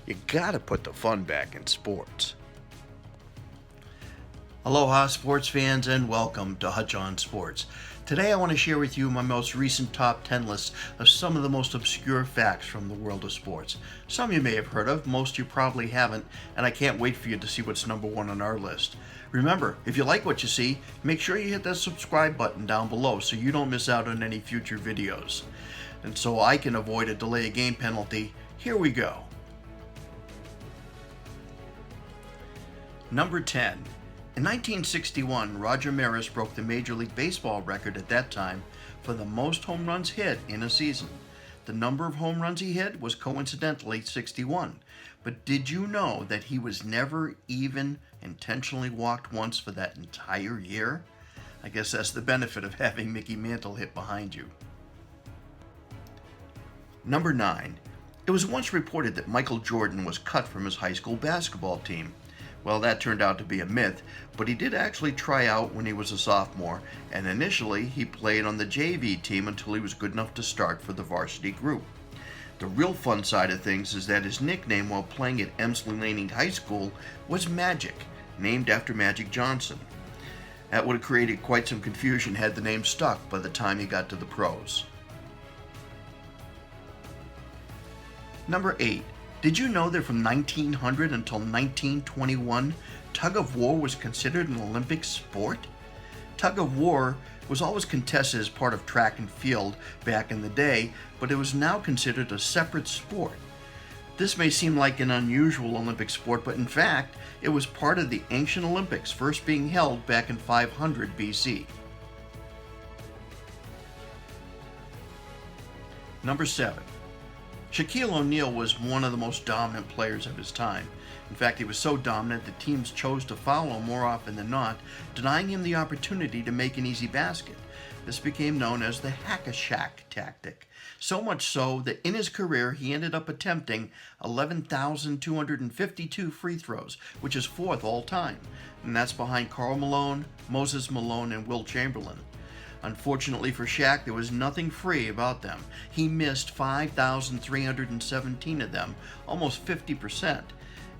You gotta put the fun back in sports. Aloha, sports fans, and welcome to Hutch on Sports. Today I want to share with you my most recent top 10 list of some of the most obscure facts from the world of sports. Some you may have heard of, most you probably haven't, and I can't wait for you to see what's number one on our list. Remember, if you like what you see, make sure you hit that subscribe button down below so you don't miss out on any future videos. And so I can avoid a delay of game penalty, here we go. Number 10. In 1961, Roger Maris broke the Major League Baseball record at that time for the most home runs hit in a season. The number of home runs he hit was coincidentally 61. But did you know that he was never even intentionally walked once for that entire year? I guess that's the benefit of having Mickey Mantle hit behind you. Number 9. It was once reported that Michael Jordan was cut from his high school basketball team. Well, that turned out to be a myth, but he did actually try out when he was a sophomore, and initially he played on the JV team until he was good enough to start for the varsity group. The real fun side of things is that his nickname while playing at Emsley Laning High School was Magic, named after Magic Johnson. That would have created quite some confusion had the name stuck by the time he got to the pros. Number 8. Did you know that from 1900 until 1921, tug of war was considered an Olympic sport? Tug of war was always contested as part of track and field back in the day, but it was now considered a separate sport. This may seem like an unusual Olympic sport, but in fact, it was part of the ancient Olympics, first being held back in 500 BC. Number 7. Shaquille O'Neal was one of the most dominant players of his time. In fact, he was so dominant that teams chose to foul him more often than not, denying him the opportunity to make an easy basket. This became known as the hack-a-Shaq tactic. So much so that in his career he ended up attempting 11,252 free throws, which is fourth all time. And that's behind Karl Malone, Moses Malone, and Wilt Chamberlain. Unfortunately for Shaq, there was nothing free about them. He missed 5,317 of them, almost 50%.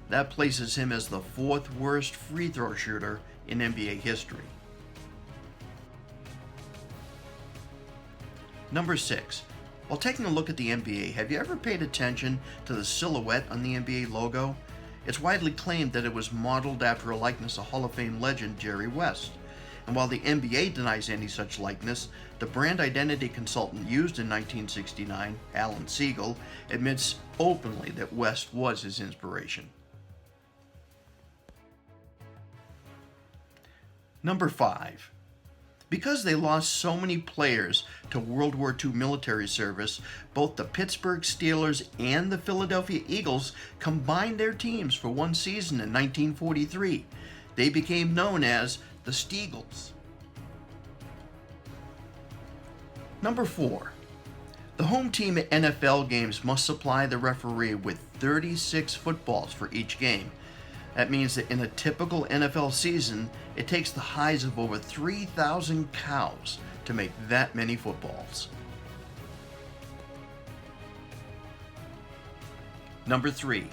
That places him as the fourth worst free throw shooter in NBA history. Number 6. While taking a look at the NBA, have you ever paid attention to the silhouette on the NBA logo? It's widely claimed that it was modeled after a likeness of Hall of Fame legend Jerry West. And while the NBA denies any such likeness, the brand identity consultant used in 1969, Alan Siegel, admits openly that West was his inspiration. Number 5. Because they lost so many players to World War II military service, both the Pittsburgh Steelers and the Philadelphia Eagles combined their teams for one season in 1943. They became known as the Steagles. Number 4. The home team at NFL games must supply the referee with 36 footballs for each game. That means that in a typical NFL season, it takes the hides of over 3,000 cows to make that many footballs. Number 3.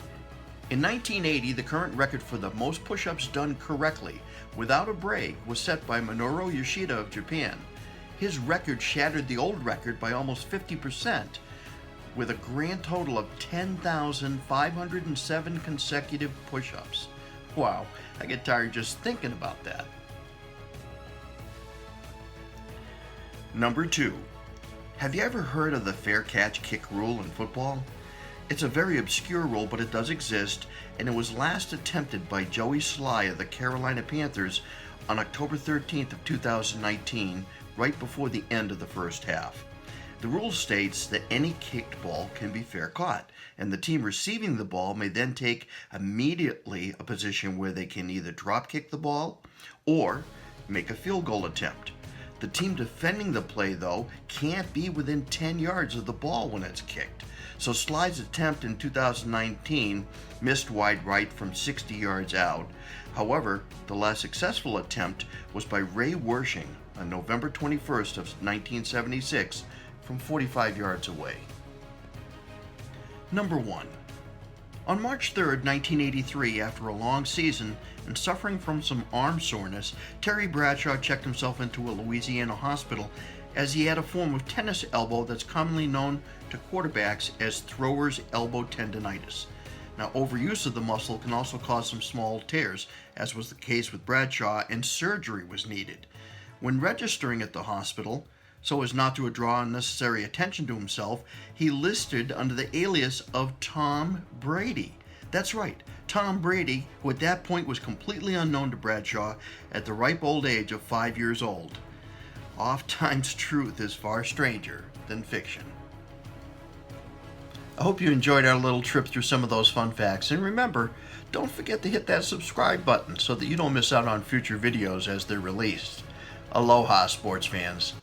In 1980, the current record for the most push-ups done correctly, without a break, was set by Minoru Yoshida of Japan. His record shattered the old record by almost 50%, with a grand total of 10,507 consecutive push-ups. Wow, I get tired just thinking about that. Number 2. Have you ever heard of the fair catch kick rule in football? It's a very obscure rule, but it does exist, and it was last attempted by Joey Sly of the Carolina Panthers on October 13th of 2019, right before the end of the first half. The rule states that any kicked ball can be fair caught, and the team receiving the ball may then take immediately a position where they can either drop kick the ball or make a field goal attempt. The team defending the play, though, can't be within 10 yards of the ball when it's kicked. So Sly's attempt in 2019 missed wide right from 60 yards out. However, the last successful attempt was by Ray Wershing on November 21st of 1976 from 45 yards away. Number 1. On March 3rd, 1983, after a long season and suffering from some arm soreness, Terry Bradshaw checked himself into a Louisiana hospital as he had a form of tennis elbow that's commonly known to quarterbacks as thrower's elbow tendonitis. Now, overuse of the muscle can also cause some small tears, as was the case with Bradshaw, and surgery was needed. When registering at the hospital, so as not to draw unnecessary attention to himself, he listed under the alias of Tom Brady. That's right, Tom Brady, who at that point was completely unknown to Bradshaw at the ripe old age of 5 years old. Oftentimes truth is far stranger than fiction. I hope you enjoyed our little trip through some of those fun facts, and remember, don't forget to hit that subscribe button so that you don't miss out on future videos as they're released. Aloha, sports fans.